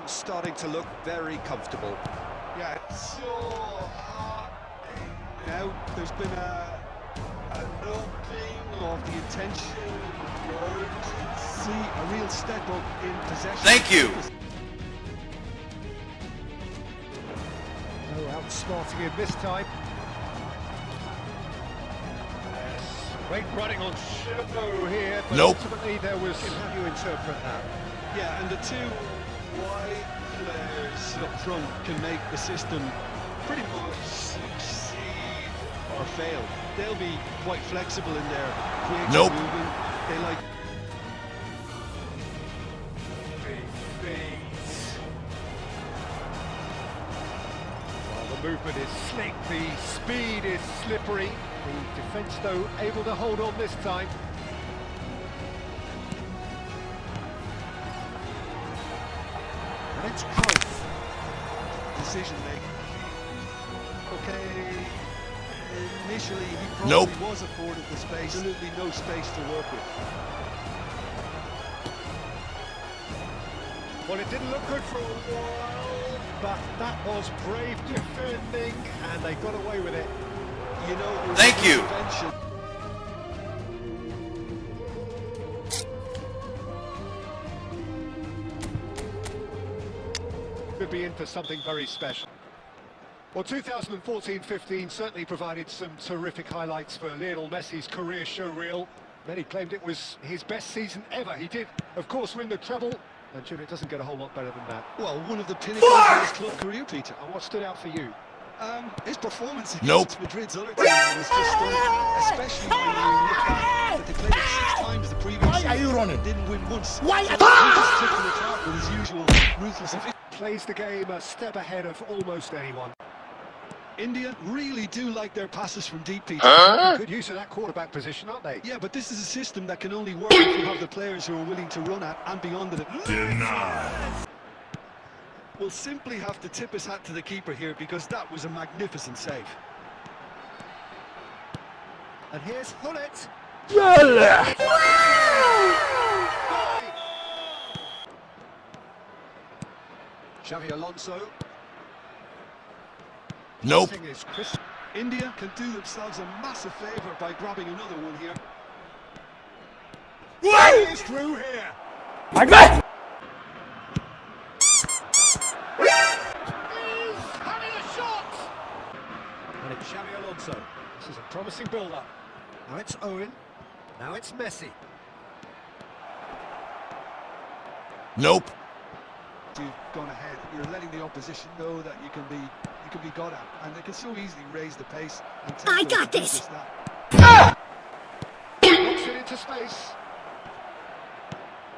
starting to look very comfortable. Yeah, now there's been a upping of the attention. See a real step up in possession. Thank you. No outsmarting him this time. Great running on Shadow here, but ultimately there was... How do you interpret that? Yeah, and the two wide players up front can make the system pretty much succeed or fail. They'll be quite flexible in their creative movement. They like... Well, the movement is slick, the speed is slippery. The defence, though, able to hold on this time. And it's close. Decision making. Okay, initially he probably was afforded the space. Absolutely no space to work with. Well, it didn't look good for a while, but that was brave defending, and they got away with it. You know, thank you. Could be in for something very special. Well, 2014-15 certainly provided some terrific highlights for Lionel Messi's career showreel. Many claimed it was his best season ever. He did, of course, win the treble, and Jim, it doesn't get a whole lot better than that. Well, one of the pinnacles of his club career, Peter. And what stood out for you? His performance against Madrid's other team was just stunning, especially when you look at that they played it 6 times the previous season. Why are you running? Didn't win once. Why? He just took to the top with his usual ruthless efficiency. Plays the game a step ahead of almost anyone. India really do like their passes from deep, Peter. Good use of that quarterback position, aren't they? Yeah, but this is a system that can only work if you have the players who are willing to run at and beyond it. Denied. We'll simply have to tip his hat to the keeper here because that was a magnificent save. And here's Hullet. Xavi Alonso. Nope. India can do themselves a massive favour by grabbing another one here. He's through here. My God! And it's Xavi Alonso. This is a promising build-up. Now it's Owen. Now it's Messi. Nope. You've gone ahead. You're letting the opposition know that you can be got at, and they can so easily raise the pace. And I got this. Knocks it into space.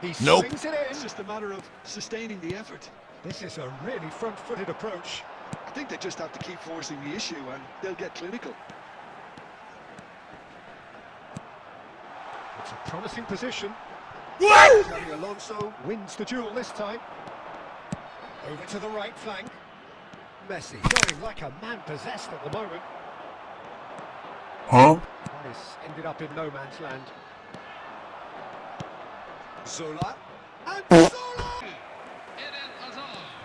He swings it in. It's just a matter of sustaining the effort. This is a really front-footed approach. I think they just have to keep forcing the issue and they'll get clinical. It's a promising position. Xavi Alonso wins the duel this time. Over to the right flank. Messi going like a man possessed at the moment. This ended up in no man's land. Zola. And Zola!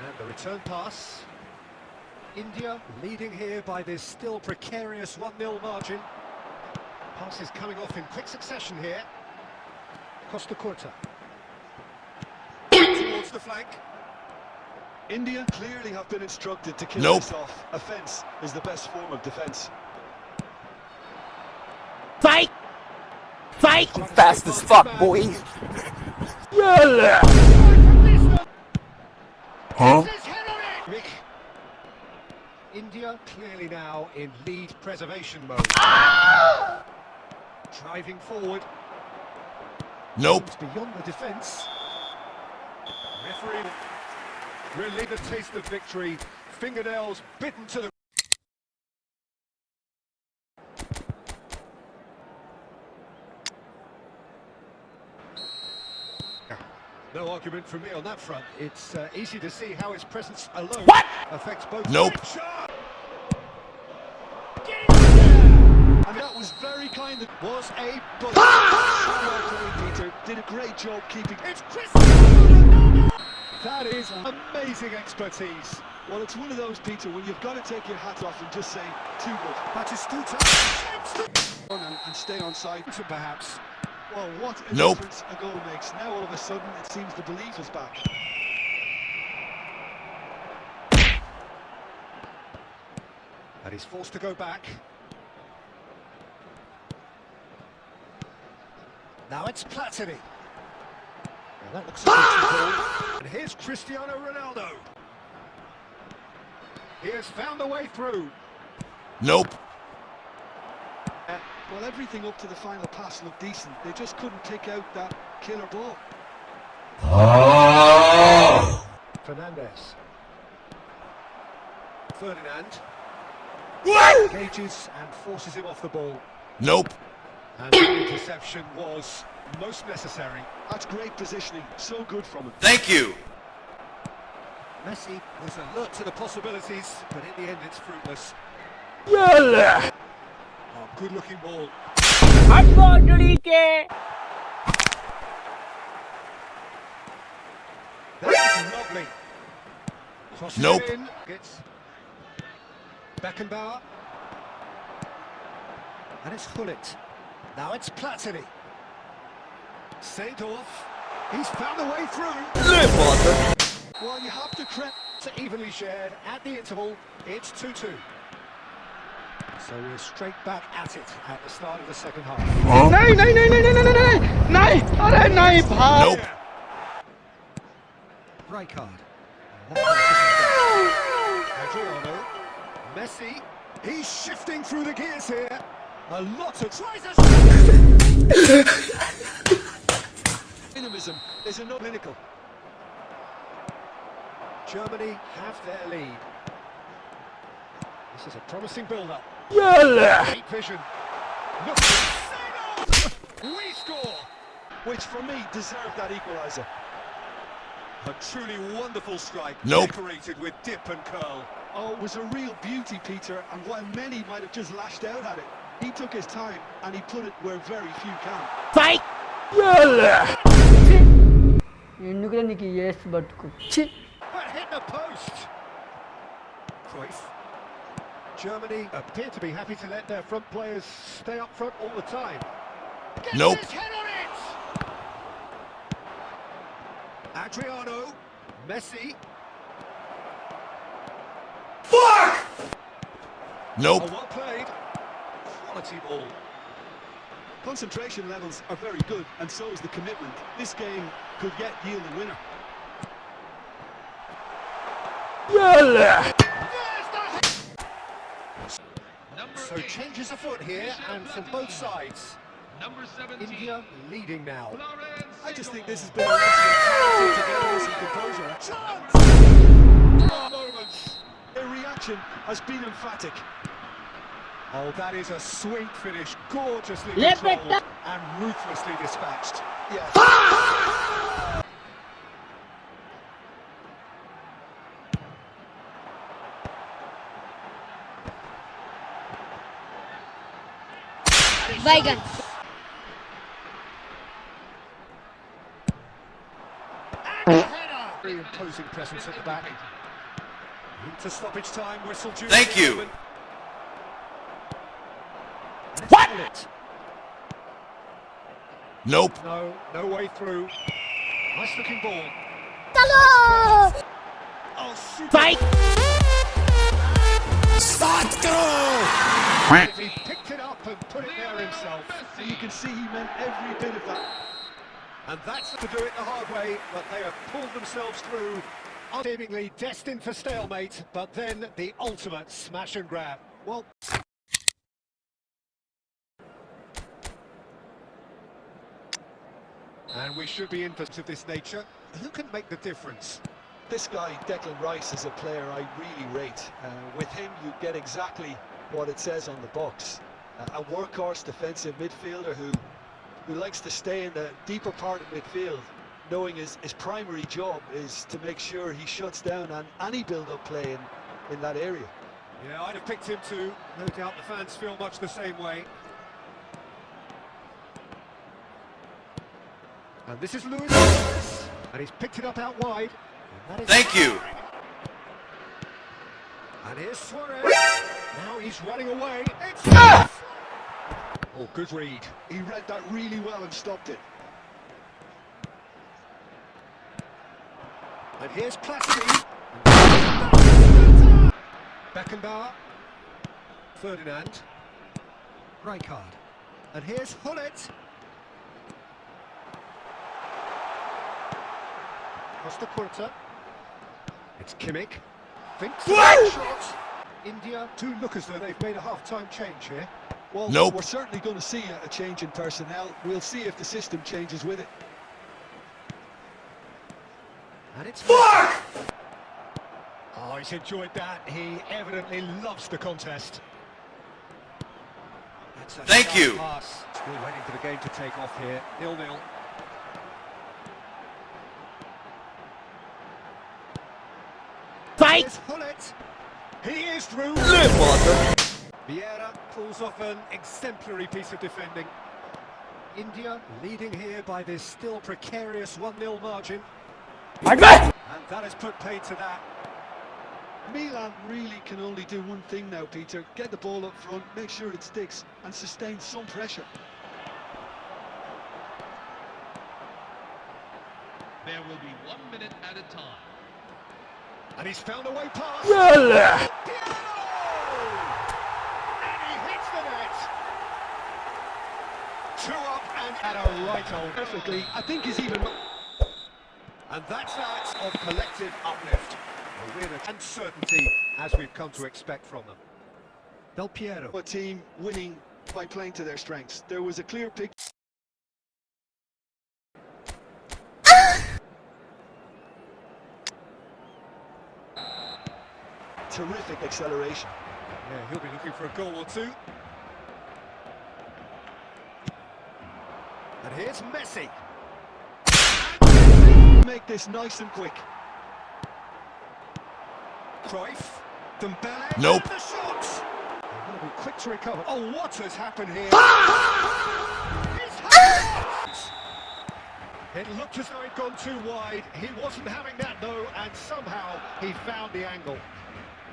And the return pass. India leading here by this still precarious 1-0 margin. Passes coming off in quick succession here. Costa Curta. Towards the flank. India clearly have been instructed to kill this off. Offence is the best form of defence. Fight! Fight! I'm fast as fuck, boy. Huh? India clearly now in lead preservation mode. Driving forward. Nope. It's beyond the defence. Referee really the taste of victory. Fingernails bitten to the... No argument from me on that front. It's easy to see how his presence alone affects both. Nope. And that was very kind. It was a Peter did a great job keeping. It's Cristiano Ronaldo. That is amazing expertise. Well, it's one of those, Peter, when you've got to take your hat off and just say, too good. Batistuta And stay on side. perhaps. Well, what a Nope. difference a goal makes. Now, all of a sudden, it seems the belief is back. And he's forced to go back. Now it's Platini. Well, that looks a ball. And here's Cristiano Ronaldo. He has found a way through. Nope. Well, everything up to the final pass looked decent. They just couldn't pick out that killer ball. Fernandez. Ferdinand. What? Engages and forces him off the ball. Nope. And the interception was most necessary. That's great positioning. So good from him. Thank you. Messi was alert to the possibilities, but in the end it's fruitless. Yalla. Oh, good looking ball. That's lovely. Crosses Nope. it in. Gets Beckenbauer. And it's Gullit. Now it's Platini. Seedorf. He's found a way through. Well, you have to credit. It's evenly shared at the interval. It's 2-2. So we're straight back at it at the start of the second half. Nope. Right card. Adriano. Messi. He's shifting through the gears here. A lot of Dynamism is a clinical. Germany have their lead. This is a promising build-up. Great vision. Look at we score. Which, for me, deserved that equaliser. A truly wonderful strike. Nope. Decorated with dip and curl. Oh, it was a real beauty, Peter, and while many might have just lashed out at it, he took his time and he put it where very few can. Fight. Yalla. ఎందుకురా నీకు ఏస్ బట్టుకు ఛీ But hit the post. Cruyff. Germany appear to be happy to let their front players stay up front all the time. Gets Nope. his head on it. Adriano. Messi. Nope. Oh, well played. Quality ball. Concentration levels are very good, and so is the commitment. This game could yet yield a winner. Yalla. So changes afoot here, and from both sides. India leading now. I just think this has been an excellent to get some composure. Chance! Moments. Their reaction has been emphatic. Oh, that is a sweet finish, gorgeously Let me controlled and ruthlessly dispatched. Yeah. Weigern. Very imposing presence at the back. Into stoppage time, whistle due. Thank you. What? Nope. No way through. Nice looking ball. Hello! Oh, super. Fight. He picked it up and put it there himself. And you can see he meant every bit of that. And that's to do it the hard way, but they have pulled themselves through. Seemingly destined for stalemate, but then the ultimate smash and grab. Well, and we should be in for of this nature. Who can make the difference? This guy, Declan Rice, is a player I really rate. With him, you get exactly what it says on the box. A workhorse defensive midfielder who likes to stay in the deeper part of midfield, knowing his primary job is to make sure he shuts down any build-up play in that area. Yeah, I'd have picked him too. No doubt the fans feel much the same way. And this is Luis, and he's picked it up out wide. Thank you. And here's Suarez. Now he's running away. It's oh, good read. He read that really well and stopped it. And here's Platini. Beckenbauer. Ferdinand. Rijkaard. And here's Hullet. Costa Curta. It's Kimmich. Thinks shot. India do look as though they've made a half-time change here. Well, Nope. we're certainly going to see a change in personnel. We'll see if the system changes with it. And it's fuck! Oh, he's enjoyed that. He evidently loves the contest. That's a Thank sharp you. pass. Still waiting for the game to take off here. 0-0. Fight! Here's Hullet. He is through. Vieira pulls off an exemplary piece of defending. India leading here by this still precarious 1-0 margin. And that has put paid to that. Milan really can only do one thing now, Peter. Get the ball up front, make sure it sticks, and sustain some pressure. There will be 1 minute at a time. And he's found a way past. Yalla! Piano! And he hits the net. 2 up and at a right on. Perfectly. I think he's even... And that's that of collective uplift. A win and certainty as we've come to expect from them. Del Piero. A team winning by playing to their strengths. There was a clear picture. Terrific acceleration. Yeah, he'll be looking for a goal or two. And here's Messi. Make this nice and quick. Cruyff. Dembele. Nope. And the shots. They're going to be quick to recover. Oh, what has happened here? It's happened! It looked as though he'd gone too wide. He wasn't having that though, and somehow he found the angle.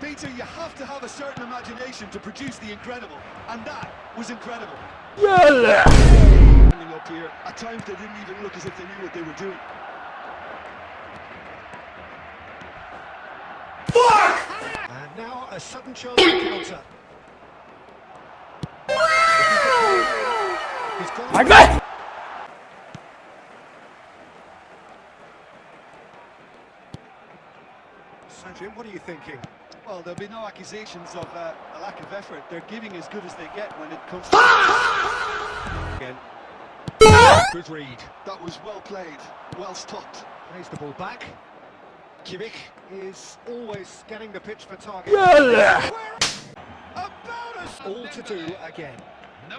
Peter, you have to have a certain imagination to produce the incredible, and that was incredible. Yalla! Standing up here, at times they didn't even look as if they knew what they were doing. And now a sudden chance to counter. He's gone. So Jim, what are you thinking? Well, there'll be no accusations of a lack of effort. They're giving as good as they get when it comes to... Again. Good read. That was well played, well stopped. Plays the ball back. Kimmich is always getting the pitch for target. Yalla! About us all to do again.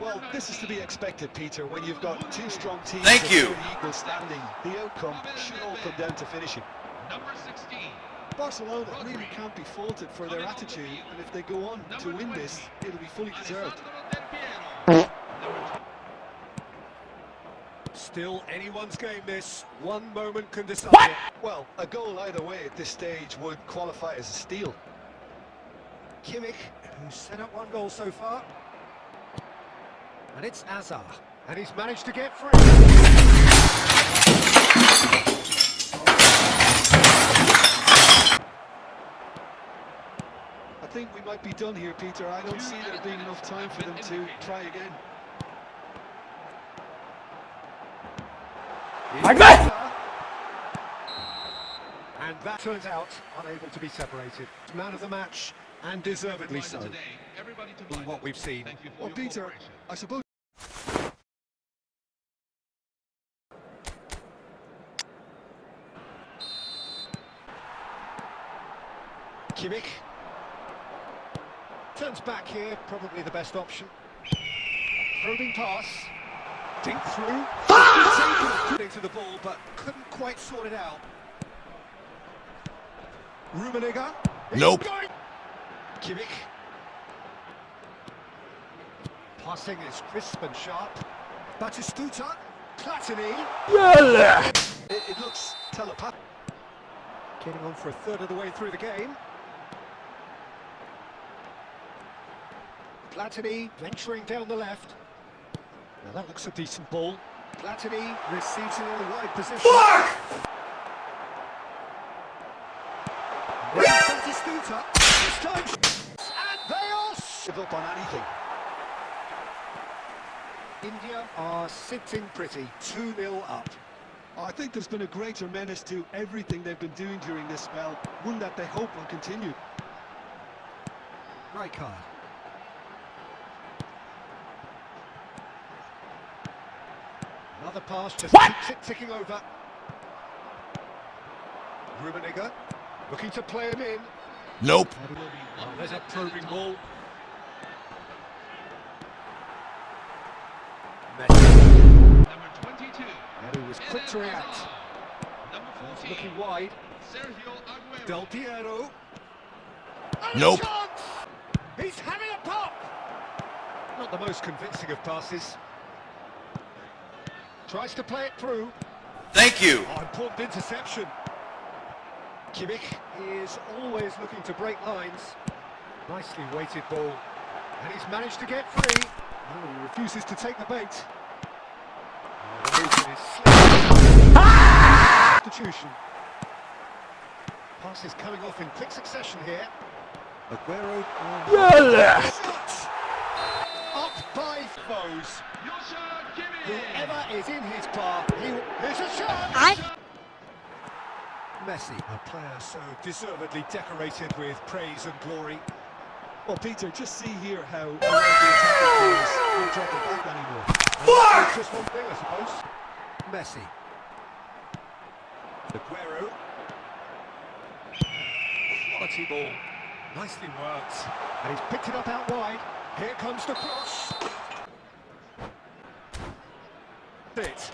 Well, this is to be expected, Peter, when you've got two strong teams Thank of you. nearly equal standing. The outcome should all come down to finishing. Number 16. Barcelona really can't be faulted for their attitude, and if they go on to win this, it'll be fully deserved. Still anyone's game this. One moment can decide What? it. Well, a goal either way at this stage would qualify as a steal. Kimmich, who's set up 1 goal so far. And it's Azar. And he's managed to get free. I think we might be done here, Peter. I don't see there being enough time for them to try again. And that turns out unable to be separated. Man of the match, and deservedly so, from what we've seen. Well, Peter, I suppose... Kimmich turns back here, probably the best option. Probing pass. Dink through. Getting to the ball, but couldn't quite sort it out. Rummenigge. Nope. Kimmich. Passing is crisp and sharp. Batistuta. Platini. Yalla! It looks telepathic. Getting on for a third of the way through the game. Platini venturing down the left. Now that looks a decent ball. Platini receives it in a wide position. Fuck! Scooter. This time, and they all give up on anything. India are sitting pretty, 2-0 up. I think there's been a great tremendous to everything they've been doing during this spell, one that they hope will continue. Right card. Another pass just keeps it ticking over. Rummenigge looking to play him in. Nope. Oh, there's a probing ball. Number 22. And he was quick to react. Number 14. Looking wide. Sergio Aguero. Del Piero. Nope. Chance! He's having a pop! Not the most convincing of passes. Tries to play it through. Thank you. Oh, important interception. Kimmich is always looking to break lines. Nicely weighted ball. And he's managed to get free. Oh, he refuses to take the bait. Oh, the movement is slick. Substitution. Pass is coming off in quick succession here. Aguero. Shot! Up by foes. Whoever is in his path, here's a shot! Messi, a player so deservedly decorated with praise and glory. Well, Peter, just see here how the attacking players won't drop it back anymore. Fuck! Just one thing, I suppose. Messi. Aguero. Quality ball. Nicely worked. And he's picked it up out wide. Here comes the cross. It.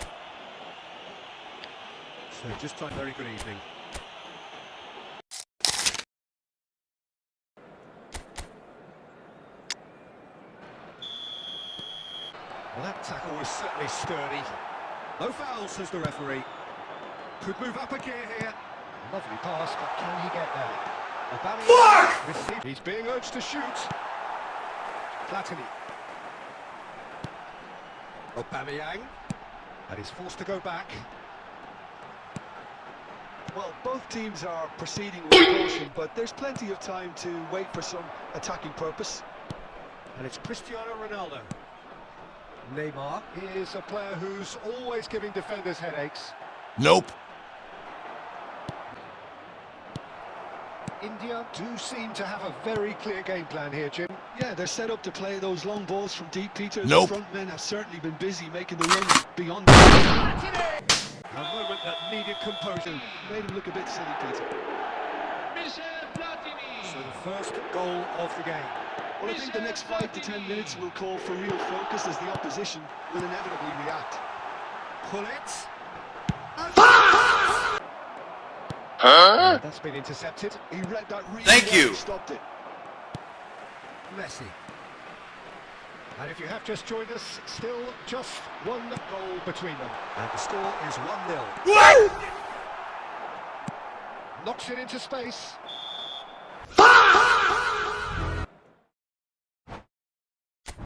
So just try very good evening. Well, that tackle was certainly sturdy. No foul, says the referee. Could move up a gear here. Lovely pass, but can he get there? Fuck! He's being urged to shoot. Platini. Aubameyang. And he's forced to go back. Well, both teams are proceeding with caution, but there's plenty of time to wait for some attacking purpose. And it's Cristiano Ronaldo. Neymar is a player who's always giving defenders headaches. Nope. India do seem to have a very clear game plan here, Jim. Yeah, they're set up to play those long balls from deep, Peter. Nope. The front men have certainly been busy making the run beyond that. A moment that needed composure. Made him look a bit silly, Peter. So the first goal of the game. Well, I think the next 5 to 10 minutes will call for real focus as the opposition will inevitably react. Pull it. Huh? That's been intercepted. He read that really Thank well you. and stopped it. Messi. And if you have just joined us, still just one goal between them. And the score is 1-0. Knocks it into space.